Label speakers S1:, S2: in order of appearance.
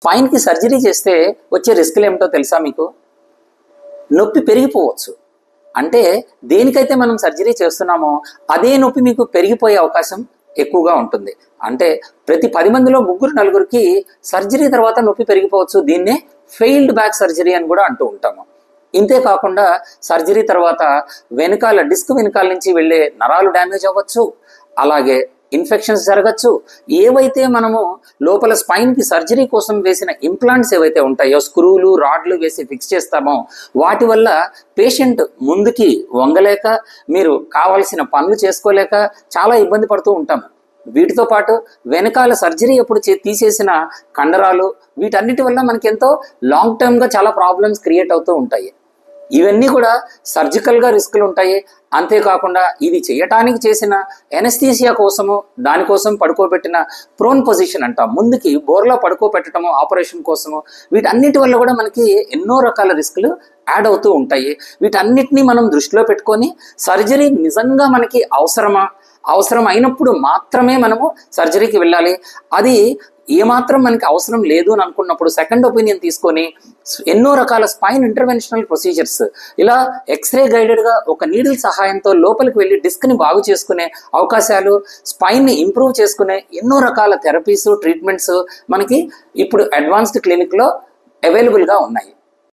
S1: స్పైన్కి surgery చేస్తే వచ్చే రిస్కులు ఏమిటో తెలుసా మీకు? నొప్పి పెరిగిపోవచ్చు. అంటే దేనికైతే మనం సర్జరీ చేస్తున్నామో అదే నొప్పి మీకు పెరిగిపోయే అవకాశం ఎక్కువగా ఉంటుంది. అంటే ప్రతి 10 మందిలో 3-4కి సర్జరీ తర్వాత నొప్పి పెరిగిపోవచ్చు. దీన్నే ఫెయిల్డ్ బ్యాక్ సర్జరీ అని కూడా అంటూ ఉంటాము. ఇంతే కాకుండా సర్జరీ తర్వాత వెనకాల డిస్క్ వెనకాల నుంచి వెళ్ళే నరాలు డ్యామేజ్ అవ్వచ్చు, అలాగే ఇన్ఫెక్షన్స్ జరగచ్చు. ఏవైతే మనము లోపల స్పైన్కి సర్జరీ కోసం వేసిన ఇంప్లాంట్స్ ఏవైతే ఉంటాయో, స్క్రూలు రాడ్లు వేసి ఫిక్స్ చేస్తామో వాటి వల్ల పేషెంట్ ముందుకి వంగలేక, మీరు కావాల్సిన పనులు చేసుకోలేక చాలా ఇబ్బంది పడుతూ ఉంటాము. వీటితో పాటు వెనకాల సర్జరీ ఎప్పుడు తీసేసిన కండరాలు, వీటన్నిటి వల్ల మనకి ఎంతో లాంగ్ టర్మ్గా చాలా ప్రాబ్లమ్స్ క్రియేట్ అవుతూ ఉంటాయి. ఇవన్నీ కూడా సర్జికల్గా రిస్కులు ఉంటాయి. అంతేకాకుండా ఇది చేయటానికి చేసిన ఎనస్థీసియా కోసము, దానికోసం పడుకోబెట్టిన ప్రోన్ పొజిషన్ అంటాం, ముందుకి బోర్లా పడుకోబెట్టడము ఆపరేషన్ కోసము, వీటన్నిటి వల్ల కూడా మనకి ఎన్నో రకాల రిస్కులు యాడ్ అవుతూ ఉంటాయి. వీటన్నిటినీ మనం దృష్టిలో పెట్టుకొని సర్జరీ నిజంగా మనకి అవసరం అయినప్పుడు మాత్రమే మనము సర్జరీకి వెళ్ళాలి. అది ఏమాత్రం మనకి అవసరం లేదు అని అనుకున్నప్పుడు సెకండ్ ఒపీనియన్ తీసుకొని ఎన్నో రకాల స్పైన్ ఇంటర్వెన్షనల్ ప్రొసీజర్స్, ఇలా ఎక్స్రే గైడెడ్గా ఒక నీడిల్ సహాయంతో లోపలికి వెళ్ళి డిస్క్ని బాగు చేసుకునే అవకాశాలు, స్పైన్ని ఇంప్రూవ్ చేసుకునే ఎన్నో రకాల థెరపీస్, ట్రీట్మెంట్స్ మనకి ఇప్పుడు అడ్వాన్స్డ్ క్లినిక్లో అవైలబుల్గా ఉన్నాయి.